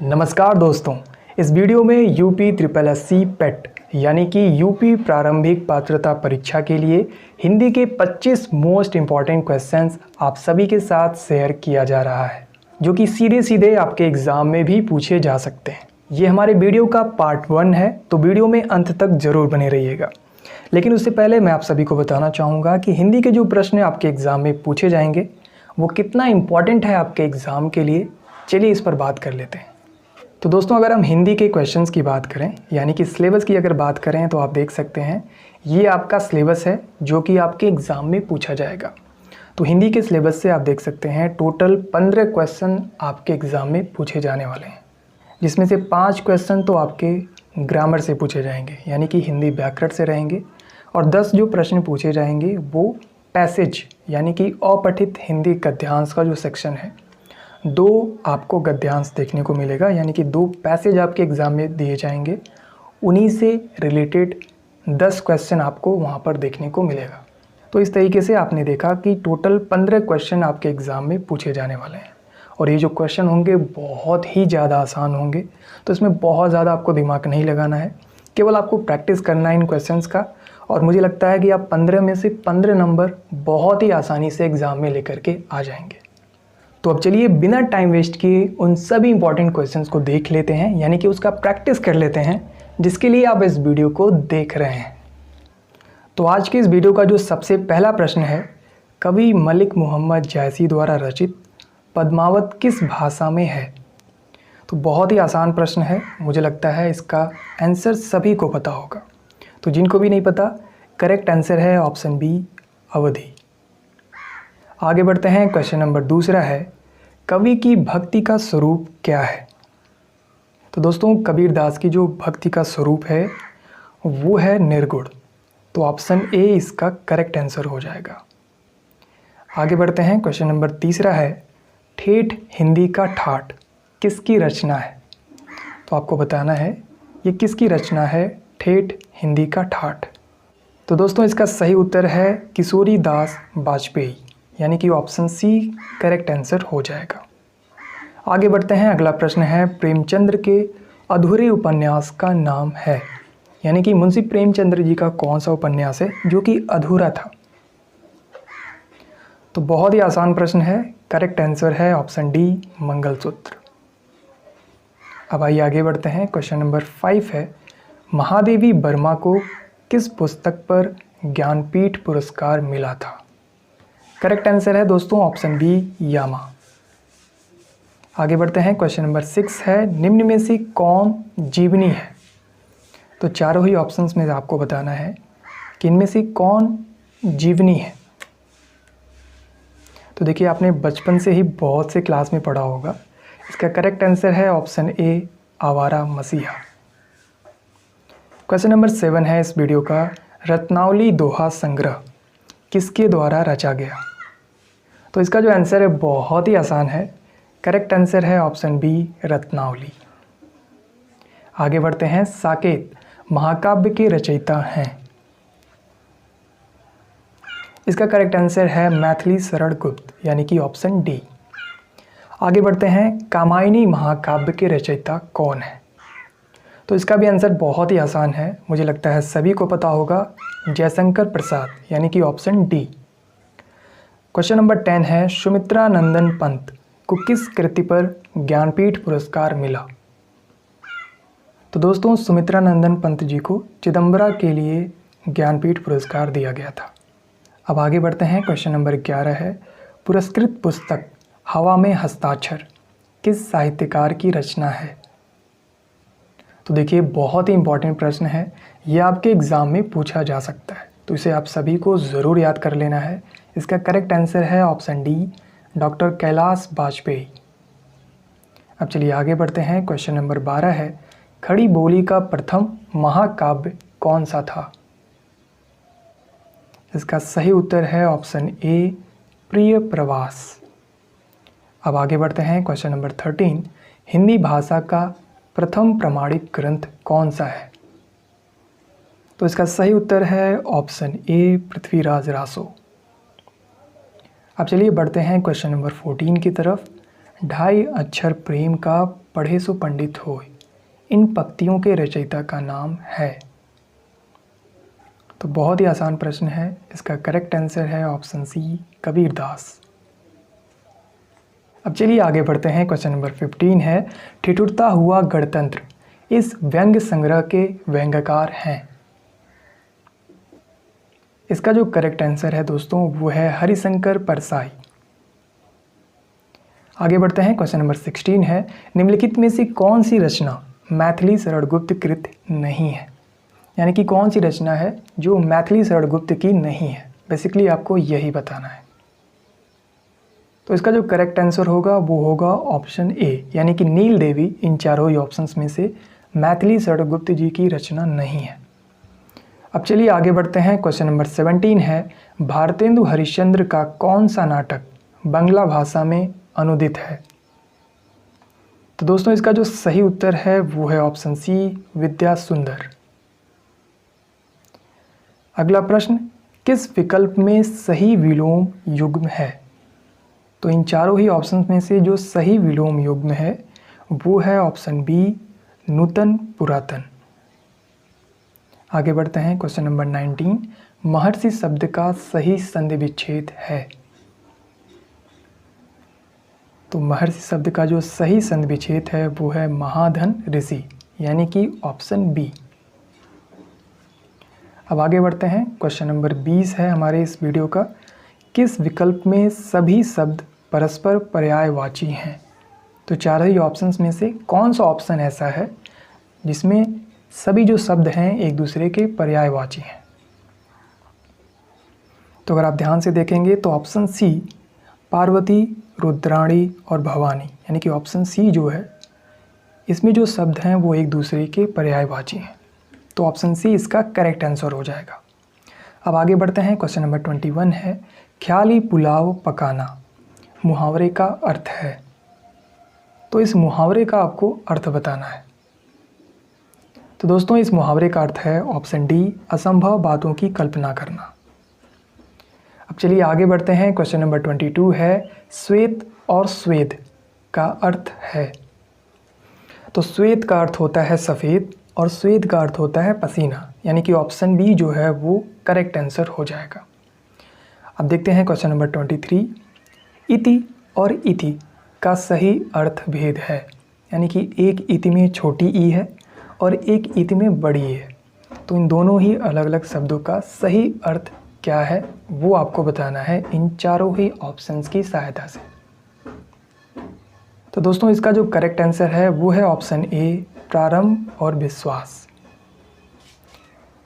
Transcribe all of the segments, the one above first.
नमस्कार दोस्तों, इस वीडियो में यूपी SSSC पेट यानी कि यूपी प्रारंभिक पात्रता परीक्षा के लिए हिंदी के 25 मोस्ट इम्पॉर्टेंट क्वेश्चंस आप सभी के साथ शेयर किया जा रहा है, जो कि सीधे सीधे आपके एग्ज़ाम में भी पूछे जा सकते हैं। ये हमारे वीडियो का पार्ट 1 है, तो वीडियो में अंत तक ज़रूर बने रहिएगा। लेकिन उससे पहले मैं आप सभी को बताना चाहूँगा कि हिंदी के जो प्रश्न आपके एग्ज़ाम में पूछे जाएंगे वो कितना इम्पॉर्टेंट है आपके एग्ज़ाम के लिए। चलिए इस पर बात कर लेते हैं। तो दोस्तों, अगर हम हिंदी के क्वेश्चंस की बात करें यानी कि सिलेबस की अगर बात करें तो आप देख सकते हैं ये आपका सिलेबस है जो कि आपके एग्ज़ाम में पूछा जाएगा। तो हिंदी के सिलेबस से आप देख सकते हैं टोटल 15 क्वेश्चन आपके एग्ज़ाम में पूछे जाने वाले हैं, जिसमें से 5 क्वेश्चन तो आपके ग्रामर से पूछे जाएंगे यानी कि हिंदी व्याकरण से रहेंगे, और 10 जो प्रश्न पूछे जाएंगे वो पैसेज यानी कि अपठित हिंदी गद्यांश का जो सेक्शन है, 2 आपको गद्यांश देखने को मिलेगा यानी कि 2 पैसेज आपके एग्ज़ाम में दिए जाएंगे। उन्हीं से रिलेटेड 10 क्वेश्चन आपको वहाँ पर देखने को मिलेगा। तो इस तरीके से आपने देखा कि टोटल 15 क्वेश्चन आपके एग्ज़ाम में पूछे जाने वाले हैं, और ये जो क्वेश्चन होंगे बहुत ही ज़्यादा आसान होंगे। तो इसमें बहुत ज़्यादा आपको दिमाग नहीं लगाना है, केवल आपको प्रैक्टिस करना है इन क्वेश्चंस का, और मुझे लगता है कि आप 15 में से 15 नंबर बहुत ही आसानी से एग्ज़ाम में लेकर के आ जाएंगे। तो अब चलिए बिना टाइम वेस्ट किए उन सभी इंपॉर्टेंट क्वेश्चंस को देख लेते हैं, यानी कि उसका प्रैक्टिस कर लेते हैं, जिसके लिए आप इस वीडियो को देख रहे हैं। तो आज के इस वीडियो का जो सबसे पहला प्रश्न है, कवि मलिक मोहम्मद जायसी द्वारा रचित पद्मावत किस भाषा में है? तो बहुत ही आसान प्रश्न है, मुझे लगता है इसका आंसर सभी को पता होगा। तो जिनको भी नहीं पता, करेक्ट आंसर है ऑप्शन बी, अवधी। आगे बढ़ते हैं। क्वेश्चन नंबर दूसरा है, कवि की भक्ति का स्वरूप क्या है? तो दोस्तों, कबीर दास की जो भक्ति का स्वरूप है वो है निर्गुण। तो ऑप्शन ए इसका करेक्ट आंसर हो जाएगा। आगे बढ़ते हैं। क्वेश्चन नंबर तीसरा है, ठेठ हिंदी का ठाठ किसकी रचना है? तो आपको बताना है ये किसकी रचना है, ठेठ हिंदी का ठाठ। तो दोस्तों, इसका सही उत्तर है किशोरी दास वाजपेयी, यानी कि ऑप्शन सी करेक्ट आंसर हो जाएगा। आगे बढ़ते हैं। अगला प्रश्न है, प्रेमचंद्र के अधूरे उपन्यास का नाम है? यानी कि मुंशी प्रेमचंद्र जी का कौन सा उपन्यास है जो कि अधूरा था? तो बहुत ही आसान प्रश्न है, करेक्ट आंसर है ऑप्शन डी, मंगलसूत्र। अब आइए आगे बढ़ते हैं। क्वेश्चन नंबर 5 है, महादेवी वर्मा को किस पुस्तक पर ज्ञानपीठ पुरस्कार मिला था? करेक्ट आंसर है दोस्तों ऑप्शन बी, यामा। आगे बढ़ते हैं। क्वेश्चन नंबर 6 है, निम्न में से कौन जीवनी है? तो चारों ही ऑप्शंस में आपको बताना है कि इनमें से कौन जीवनी है। तो देखिए, आपने बचपन से ही बहुत से क्लास में पढ़ा होगा। इसका करेक्ट आंसर है ऑप्शन ए, आवारा मसीहा। क्वेश्चन नंबर 7 है इस वीडियो का, रत्नावली दोहा संग्रह किसके द्वारा रचा गया? तो इसका जो आंसर है बहुत ही आसान है, करेक्ट आंसर है ऑप्शन बी, रत्नावली। आगे बढ़ते हैं। साकेत महाकाव्य के रचयिता हैं? इसका करेक्ट आंसर है मैथिली शरण गुप्त, यानी कि ऑप्शन डी। आगे बढ़ते हैं। कामायनी महाकाव्य के रचयिता कौन है? तो इसका भी आंसर बहुत ही आसान है, मुझे लगता है सभी को पता होगा, जयशंकर प्रसाद, यानी कि ऑप्शन डी। क्वेश्चन नंबर 10 है, सुमित्रा नंदन पंत को किस कृति पर ज्ञानपीठ पुरस्कार मिला? तो दोस्तों, सुमित्रा नंदन पंत जी को चिदंबरा के लिए ज्ञानपीठ पुरस्कार दिया गया था। अब आगे बढ़ते हैं। क्वेश्चन नंबर 11 है, पुरस्कृत पुस्तक हवा में हस्ताक्षर किस साहित्यकार की रचना है? तो देखिए, बहुत ही इंपॉर्टेंट प्रश्न है, यह आपके एग्ज़ाम में पूछा जा सकता है, तो इसे आप सभी को ज़रूर याद कर लेना है। इसका करेक्ट आंसर है option D, doctor Kailash Vajpayee. अब चलिए आगे बढ़ते हैं। क्वेश्चन नंबर 12 है, खड़ी बोली का प्रथम महाकाव्य कौन सा था? इसका सही उत्तर है ऑप्शन ए, प्रिय प्रवास। अब आगे बढ़ते हैं। क्वेश्चन नंबर 13, हिंदी भाषा का प्रथम प्रमाणिक ग्रंथ कौन सा है? तो इसका सही उत्तर है ऑप्शन ए, पृथ्वीराज रासो। अब चलिए बढ़ते हैं क्वेश्चन नंबर 14 की तरफ। ढाई अक्षर प्रेम का पढ़े सो पंडित होय, इन पंक्तियों के रचयिता का नाम है। तो बहुत ही आसान प्रश्न है, इसका करेक्ट आंसर है ऑप्शन सी कबीरदास। अब चलिए आगे बढ़ते हैं। क्वेश्चन नंबर 15 है, ठिठुरता हुआ गणतंत्र इस व्यंग्य संग्रह के व्यंग्यकार हैं। इसका जो करेक्ट आंसर है दोस्तों वो है हरिशंकर परसाई। आगे बढ़ते हैं। क्वेश्चन नंबर 16 है, निम्नलिखित में से कौन सी रचना मैथिली शरणगुप्त कृत नहीं है। यानी कि कौन सी रचना है जो मैथिली शरणगुप्त की नहीं है, बेसिकली आपको यही बताना है। तो इसका जो करेक्ट आंसर होगा वो होगा ऑप्शन ए, यानी कि नील देवी इन चारों ही ऑप्शंस में से मैथिली शरणगुप्त जी की रचना नहीं है। अब चलिए आगे बढ़ते हैं। क्वेश्चन नंबर 17 है, भारतेंदु हरिश्चंद्र का कौन सा नाटक बांग्ला भाषा में अनुदित है। तो दोस्तों इसका जो सही उत्तर है वो है ऑप्शन सी विद्या सुंदर। अगला प्रश्न, किस विकल्प में सही विलोम युग्म है। तो इन चारों ही ऑप्शन में से जो सही विलोम युग्म है वो है ऑप्शन बी नूतन पुरातन। आगे बढ़ते हैं। क्वेश्चन नंबर 19, महर्षि शब्द का सही संधि विच्छेद है। तो महर्षि शब्द का जो सही संधि विच्छेद है वो है महाधन ऋषि, यानी कि ऑप्शन बी। अब आगे बढ़ते हैं। क्वेश्चन नंबर 20 है हमारे इस वीडियो का, किस विकल्प में सभी शब्द परस्पर पर्यायवाची हैं। तो चारों ही ऑप्शंस में से कौन सा ऑप्शन ऐसा है जिसमें सभी जो शब्द हैं एक दूसरे के पर्यायवाची हैं। तो अगर आप ध्यान से देखेंगे तो ऑप्शन सी पार्वती, रुद्राणी और भवानी, यानी कि ऑप्शन सी जो है इसमें जो शब्द हैं वो एक दूसरे के पर्यायवाची हैं। तो ऑप्शन सी इसका करेक्ट आंसर हो जाएगा। अब आगे बढ़ते हैं। क्वेश्चन नंबर 21 है, ख्याली पुलाव पकाना मुहावरे का अर्थ है। तो इस मुहावरे का आपको अर्थ बताना है। तो दोस्तों इस मुहावरे का अर्थ है ऑप्शन डी असंभव बातों की कल्पना करना। अब चलिए आगे बढ़ते हैं। क्वेश्चन नंबर 22 है, श्वेत और स्वेद का अर्थ है। तो श्वेत का अर्थ होता है सफ़ेद और स्वेद का अर्थ होता है पसीना, यानी कि ऑप्शन बी जो है वो करेक्ट आंसर हो जाएगा। अब देखते हैं क्वेश्चन नंबर 23, इति और इति का सही अर्थ भेद है। यानी कि एक इति में छोटी ई है और एक इति में बड़ी ई है। तो इन दोनों ही अलग अलग शब्दों का सही अर्थ क्या है वो आपको बताना है इन चारों ही ऑप्शंस की सहायता से। तो दोस्तों इसका जो करेक्ट आंसर है वो है ऑप्शन ए प्रारंभ और विश्वास।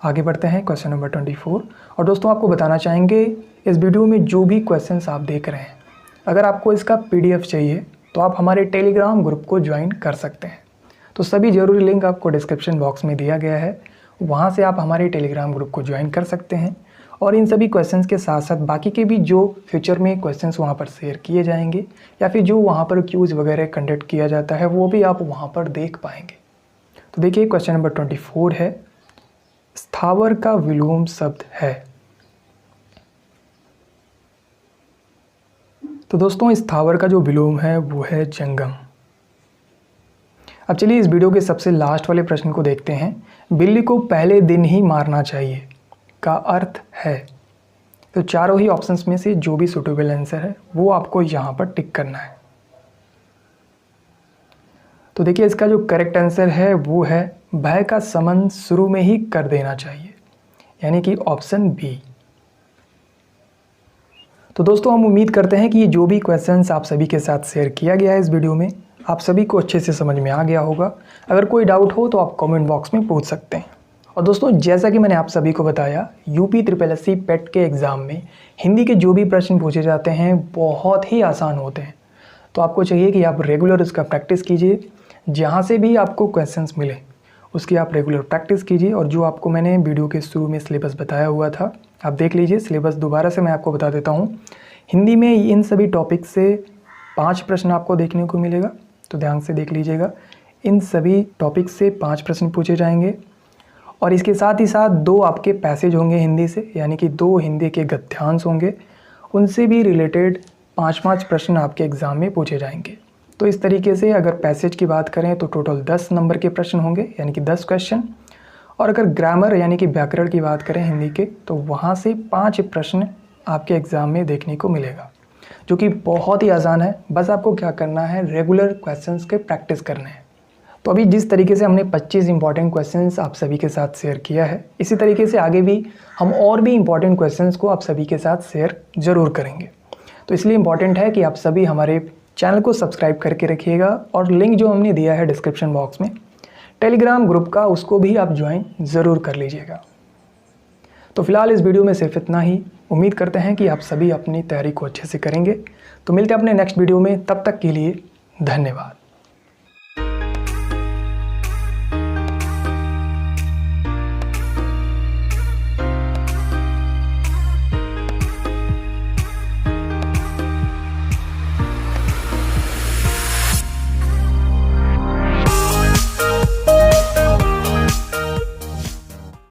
आगे बढ़ते हैं। क्वेश्चन नंबर 24, और दोस्तों आपको बताना चाहेंगे इस वीडियो में जो भी क्वेश्चंस आप देख रहे हैं, अगर आपको इसका PDF चाहिए तो आप हमारे टेलीग्राम ग्रुप को ज्वाइन कर सकते हैं। तो सभी ज़रूरी लिंक आपको डिस्क्रिप्शन बॉक्स में दिया गया है, वहाँ से आप हमारे टेलीग्राम ग्रुप को ज्वाइन कर सकते हैं। और इन सभी क्वेश्चंस के साथ साथ बाकी के भी जो फ्यूचर में क्वेश्चंस वहाँ पर शेयर किए जाएंगे या फिर जो वहाँ पर क्यूज़ वगैरह कंडक्ट किया जाता है वो भी आप वहाँ पर देख पाएंगे। तो देखिए क्वेश्चन नंबर 24 है, स्थावर का विलोम शब्द है। तो दोस्तों स्थावर का जो विलोम है वो है जंगम। अब चलिए इस वीडियो के सबसे लास्ट वाले प्रश्न को देखते हैं। बिल्ली को पहले दिन ही मारना चाहिए का अर्थ है। तो चारों ही ऑप्शंस में से जो भी सूटेबल आंसर है वो आपको यहाँ पर टिक करना है। तो देखिए इसका जो करेक्ट आंसर है वो है भय का शमन शुरू में ही कर देना चाहिए, यानी कि ऑप्शन बी। तो दोस्तों हम उम्मीद करते हैं कि ये जो भी क्वेश्चंस आप सभी के साथ शेयर किया गया है इस वीडियो में आप सभी को अच्छे से समझ में आ गया होगा। अगर कोई डाउट हो तो आप कमेंट बॉक्स में पूछ सकते हैं। और दोस्तों जैसा कि मैंने आप सभी को बताया, यूपी SSSC पेट के एग्ज़ाम में हिंदी के जो भी प्रश्न पूछे जाते हैं बहुत ही आसान होते हैं। तो आपको चाहिए कि आप रेगुलर उसका प्रैक्टिस कीजिए, जहाँ से भी आपको क्वेश्चंस मिले उसकी आप रेगुलर प्रैक्टिस कीजिए। और जो आपको मैंने वीडियो के शुरू में सिलेबस बताया हुआ था आप देख लीजिए। सिलेबस दोबारा से मैं आपको बता देता हूँ। हिंदी में इन सभी टॉपिक से 5 प्रश्न आपको देखने को मिलेगा, तो ध्यान से देख लीजिएगा। इन सभी टॉपिक से 5 प्रश्न पूछे जाएंगे और इसके साथ ही साथ 2 आपके पैसेज होंगे हिंदी से, यानी कि 2 हिंदी के गद्यांश होंगे, उनसे भी रिलेटेड 5-5 प्रश्न आपके एग्ज़ाम में पूछे जाएंगे। तो इस तरीके से अगर पैसेज की बात करें तो टोटल 10 नंबर के प्रश्न होंगे, यानी कि 10 क्वेश्चन। और अगर ग्रामर यानी कि व्याकरण की बात करें हिंदी के, तो वहाँ से 5 प्रश्न आपके एग्ज़ाम में देखने को मिलेगा, जो कि बहुत ही आसान है। बस आपको क्या करना है, रेगुलर क्वेश्चंस के प्रैक्टिस करने हैं। तो अभी जिस तरीके से हमने 25 इंपॉर्टेंट क्वेश्चंस आप सभी के साथ शेयर किया है, इसी तरीके से आगे भी हम और भी इंपॉर्टेंट क्वेश्चंस को आप सभी के साथ शेयर ज़रूर करेंगे। तो इसलिए इम्पॉर्टेंट है कि आप सभी हमारे चैनल को सब्सक्राइब करके रखिएगा, और लिंक जो हमने दिया है डिस्क्रिप्शन बॉक्स में टेलीग्राम ग्रुप का, उसको भी आप ज्वाइन ज़रूर कर लीजिएगा। तो फिलहाल इस वीडियो में सिर्फ इतना ही। उम्मीद करते हैं कि आप सभी अपनी तैयारी को अच्छे से करेंगे। तो मिलते हैं अपने नेक्स्ट वीडियो में, तब तक के लिए धन्यवाद।